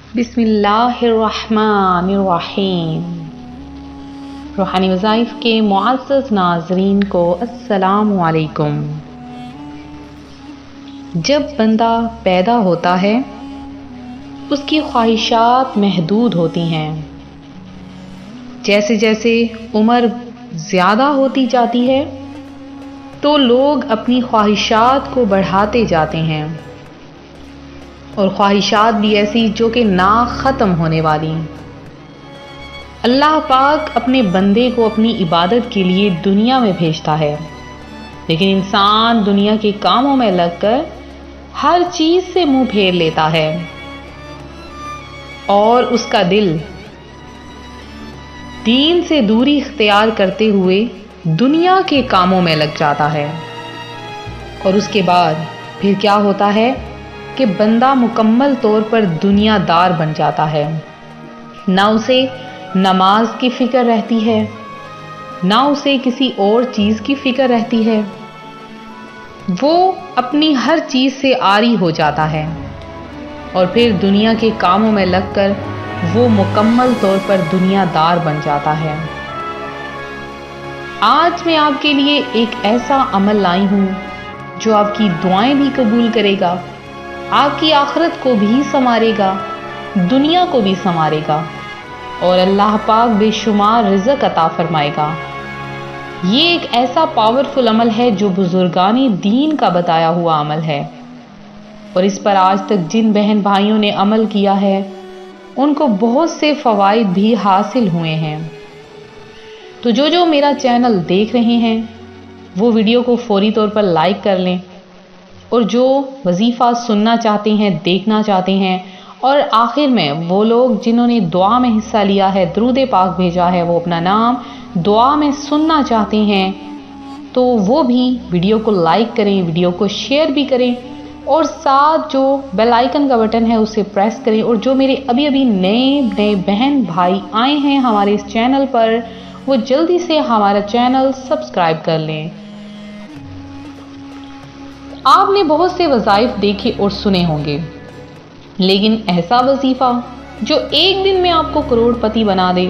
بسم اللہ الرحمن الرحیم۔ روحانی وظائف کے معزز ناظرین کو السلام علیکم۔ جب بندہ پیدا ہوتا ہے اس کی خواہشات محدود ہوتی ہیں، جیسے جیسے عمر زیادہ ہوتی جاتی ہے تو لوگ اپنی خواہشات کو بڑھاتے جاتے ہیں، اور خواہشات بھی ایسی جو کہ نہ ختم ہونے والی۔ اللہ پاک اپنے بندے کو اپنی عبادت کے لیے دنیا میں بھیجتا ہے، لیکن انسان دنیا کے کاموں میں لگ کر ہر چیز سے منہ پھیر لیتا ہے، اور اس کا دل دین سے دوری اختیار کرتے ہوئے دنیا کے کاموں میں لگ جاتا ہے۔ اور اس کے بعد پھر کیا ہوتا ہے کہ بندہ مکمل طور پر دنیا دار بن جاتا ہے، نہ اسے نماز کی فکر رہتی ہے، نہ اسے کسی اور چیز کی فکر رہتی ہے، وہ اپنی ہر چیز سے عاری ہو جاتا ہے، اور پھر دنیا کے کاموں میں لگ کر وہ مکمل طور پر دنیا دار بن جاتا ہے۔ آج میں آپ کے لیے ایک ایسا عمل لائی ہوں جو آپ کی دعائیں بھی قبول کرے گا، آپ کی آخرت کو بھی سنوارے گا، دنیا کو بھی سنوارے گا، اور اللہ پاک بے شمار رزق عطا فرمائے گا۔ یہ ایک ایسا پاورفل عمل ہے جو بزرگان دین کا بتایا ہوا عمل ہے، اور اس پر آج تک جن بہن بھائیوں نے عمل کیا ہے ان کو بہت سے فوائد بھی حاصل ہوئے ہیں۔ تو جو میرا چینل دیکھ رہے ہیں وہ ویڈیو کو فوری طور پر لائک کر لیں، اور جو وظیفہ سننا چاہتے ہیں، دیکھنا چاہتے ہیں، اور آخر میں وہ لوگ جنہوں نے دعا میں حصہ لیا ہے، درود پاک بھیجا ہے، وہ اپنا نام دعا میں سننا چاہتے ہیں تو وہ بھی ویڈیو کو لائک کریں، ویڈیو کو شیئر بھی کریں، اور ساتھ جو بیل آئیکن کا بٹن ہے اسے پریس کریں، اور جو میرے ابھی نئے بہن بھائی آئے ہیں ہمارے اس چینل پر وہ جلدی سے ہمارا چینل سبسکرائب کر لیں۔ آپ نے بہت سے وظائف دیکھے اور سنے ہوں گے، لیکن ایسا وظیفہ جو ایک دن میں آپ کو کروڑ پتی بنا دے،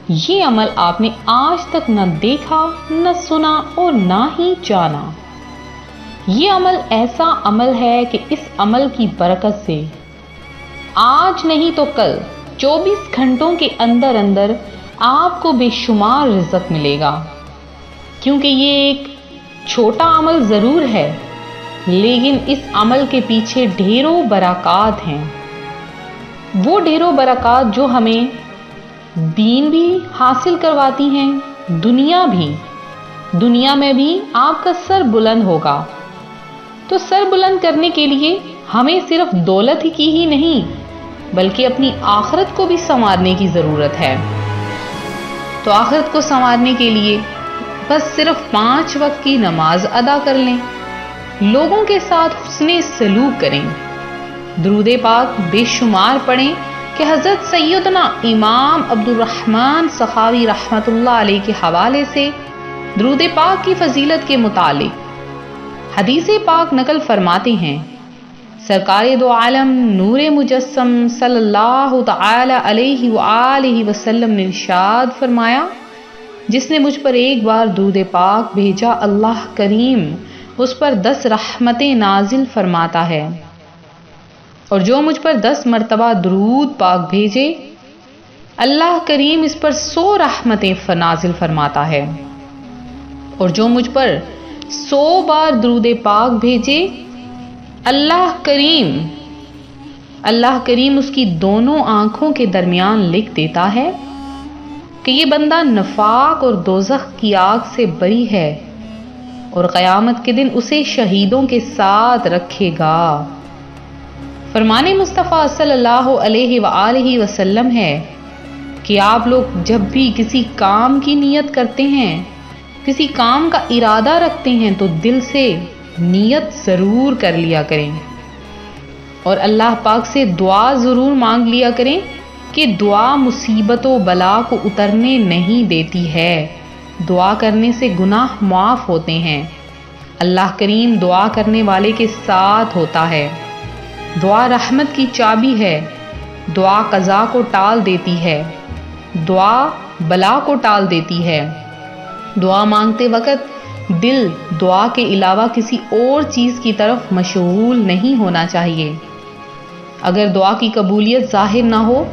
یہ عمل آپ نے آج تک نہ دیکھا، نہ سنا، اور نہ ہی جانا۔ یہ عمل ایسا عمل ہے کہ اس عمل کی برکت سے آج نہیں تو کل 24 گھنٹوں کے اندر اندر آپ کو بے شمار رزق ملے گا، کیونکہ یہ ایک چھوٹا عمل ضرور ہے لیکن اس عمل کے پیچھے ڈھیروں برکات ہیں۔ وہ ڈھیروں برکات جو ہمیں دین بھی حاصل کرواتی ہیں، دنیا میں بھی آپ کا سر بلند ہوگا۔ تو سر بلند کرنے کے لیے ہمیں صرف دولت کی ہی نہیں بلکہ اپنی آخرت کو بھی سنوارنے کی ضرورت ہے۔ تو آخرت کو سنوارنے کے لیے بس صرف 5 وقت کی نماز ادا کر لیں، لوگوں کے ساتھ حسن سلوک کریں، درود پاک بے شمار پڑھیں کہ حضرت سیدنا امام عبد الرحمن سخاوی رحمۃ اللہ علیہ کے حوالے سے درود پاک کی فضیلت کے متعلق حدیث پاک نقل فرماتے ہیں۔ سرکار دو عالم نور مجسم صلی اللہ تعالی علیہ وآلہ وسلم نے ارشاد فرمایا، جس نے مجھ پر ایک بار درود پاک بھیجا اللہ کریم اس پر 10 رحمتیں نازل فرماتا ہے، اور جو مجھ پر 10 مرتبہ درود پاک بھیجے اللہ کریم اس پر 100 رحمتیں نازل فرماتا ہے، اور جو مجھ پر 100 بار درود پاک بھیجے اللہ کریم اس کی دونوں آنکھوں کے درمیان لکھ دیتا ہے کہ یہ بندہ نفاق اور دوزخ کی آگ سے بری ہے، اور قیامت کے دن اسے شہیدوں کے ساتھ رکھے گا۔ فرمان مصطفیٰ صلی اللہ علیہ وآلہ وسلم ہے کہ آپ لوگ جب بھی کسی کام کی نیت کرتے ہیں، کسی کام کا ارادہ رکھتے ہیں تو دل سے نیت ضرور کر لیا کریں، اور اللہ پاک سے دعا ضرور مانگ لیا کریں کہ دعا مصیبت و بلا کو اترنے نہیں دیتی ہے، دعا کرنے سے گناہ معاف ہوتے ہیں، اللہ کریم دعا کرنے والے کے ساتھ ہوتا ہے، دعا رحمت کی چابی ہے، دعا قضا کو ٹال دیتی ہے، دعا بلا کو ٹال دیتی ہے۔ دعا مانگتے وقت دل دعا کے علاوہ کسی اور چیز کی طرف مشغول نہیں ہونا چاہیے۔ اگر دعا کی قبولیت ظاہر نہ ہو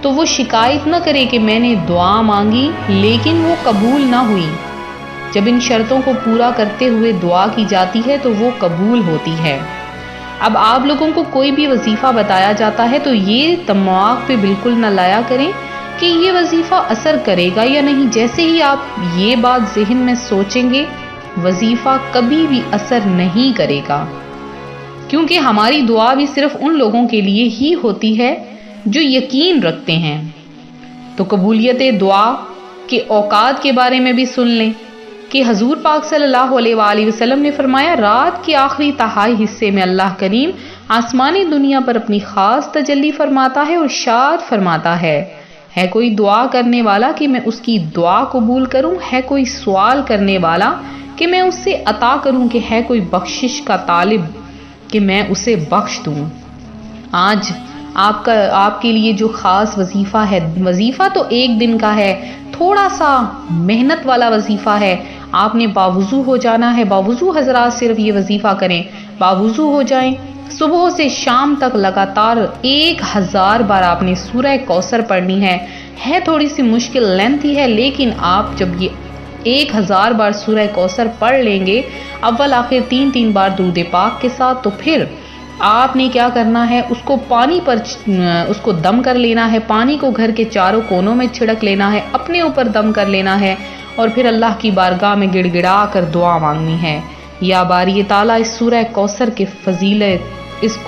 تو وہ شکایت نہ کرے کہ میں نے دعا مانگی لیکن وہ قبول نہ ہوئی۔ جب ان شرطوں کو پورا کرتے ہوئے دعا کی جاتی ہے تو وہ قبول ہوتی ہے۔ اب آپ لوگوں کو کوئی بھی وظیفہ بتایا جاتا ہے تو یہ دماغ پہ بالکل نہ لایا کریں کہ یہ وظیفہ اثر کرے گا یا نہیں۔ جیسے ہی آپ یہ بات ذہن میں سوچیں گے وظیفہ کبھی بھی اثر نہیں کرے گا، کیونکہ ہماری دعا بھی صرف ان لوگوں کے لیے ہی ہوتی ہے جو یقین رکھتے ہیں۔ تو قبولیت دعا کے اوقات کے بارے میں بھی سن لیں کہ حضور پاک صلی اللہ علیہ وآلہ وسلم نے فرمایا رات کے آخری تہائی حصے میں اللہ کریم آسمانی دنیا پر اپنی خاص تجلی فرماتا ہے اور ارشاد فرماتا ہے کوئی دعا کرنے والا کہ میں اس کی دعا قبول کروں، ہے کوئی سوال کرنے والا کہ میں اس سے عطا کروں، کہ ہے کوئی بخشش کا طالب کہ میں اسے بخش دوں۔ آج آپ کے لیے جو خاص وظیفہ ہے، وظیفہ تو ایک دن کا ہے، تھوڑا سا محنت والا وظیفہ ہے۔ آپ نے باوضو ہو جانا ہے، باوضو حضرات صرف یہ وظیفہ کریں، باوضو ہو جائیں، صبح سے شام تک لگاتار 1000 بار آپ نے سورہ کوثر پڑھنی ہے تھوڑی سی مشکل لینتھی ہے، لیکن آپ جب یہ 1000 بار سورہ کوثر پڑھ لیں گے اول آخر 3 بار درود پاک کے ساتھ، تو پھر آپ نے کیا کرنا ہے، اس کو پانی پر اس کو دم کر لینا ہے، پانی کو گھر کے چاروں کونوں میں چھڑک لینا ہے، اپنے اوپر دم کر لینا ہے اور پھر اللہ کی بارگاہ میں گڑ گڑا کر دعا مانگنی ہے، یا باری تعالیٰ اس سورہ کوثر کے فضیلت، اس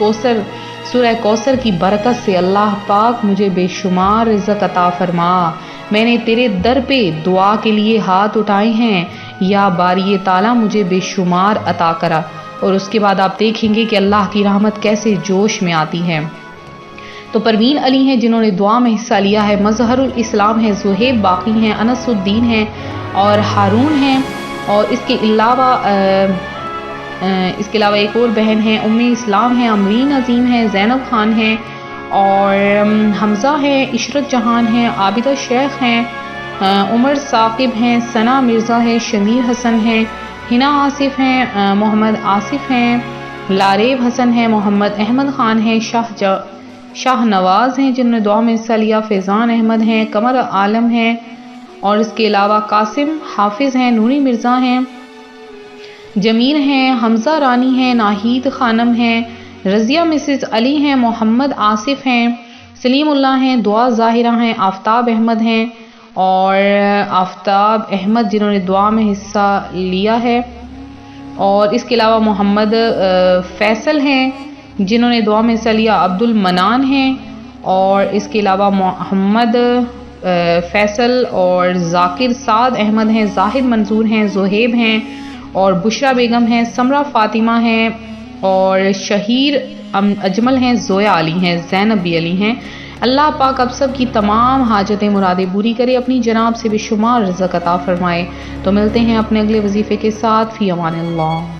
سورہ کوثر کی برکت سے اللہ پاک مجھے بے شمار رزق عطا فرما، میں نے تیرے در پہ دعا کے لیے ہاتھ اٹھائے ہیں، یا باری تعالیٰ مجھے بے شمار عطا کرا۔ اور اس کے بعد آپ دیکھیں گے کہ اللہ کی رحمت کیسے جوش میں آتی ہے۔ تو پروین علی ہیں جنہوں نے دعا میں حصہ لیا ہے، مظہر الاسلام ہے، زہیب باقی ہیں، انس الدین ہیں اور ہارون ہیں، اور اس کے علاوہ ایک اور بہن ہیں ام اسلام ہیں، امرین عظیم ہیں، زینب خان ہیں اور حمزہ ہیں، عشرت جہان ہیں، عابدہ شیخ ہیں، عمر ثاقب ہیں، ثنا مرزا ہے، شمیر حسن ہیں، ہنا آصف ہیں، محمد آصف ہیں، لاریب حسن ہیں، محمد احمد خان ہیں، شاہ نواز ہیں جنہوں نے دعا میں حصہ لیا، فیضان احمد ہیں، قمر عالم ہیں، اور اس کے علاوہ قاسم حافظ ہیں، نوری مرزا ہیں، جمیل ہیں، حمزہ رانی ہیں، ناہید خانم ہیں، رضیہ مسز علی ہیں، محمد آصف ہیں، سلیم اللہ ہیں، دعا ظاہرہ ہیں، آفتاب احمد ہیں اور آفتاب احمد جنہوں نے دعا میں حصہ لیا ہے، اور اس کے علاوہ محمد فیصل ہیں جنہوں نے دعا میں حصہ لیا، عبد المنان ہیں، اور اس کے علاوہ محمد فیصل اور ذاکر سعد احمد ہیں، زاہد منظور ہیں، زہیب ہیں اور بشرا بیگم ہیں، سمرہ فاطمہ ہیں اور شہیر اجمل ہیں، زویا علی ہیں، زینب بھی علی ہیں۔ اللہ پاک اب سب کی تمام حاجتیں مرادیں پوری کرے، اپنی جناب سے بے شمار رزق عطا فرمائے۔ تو ملتے ہیں اپنے اگلے وظیفے کے ساتھ، فی امان اللہ۔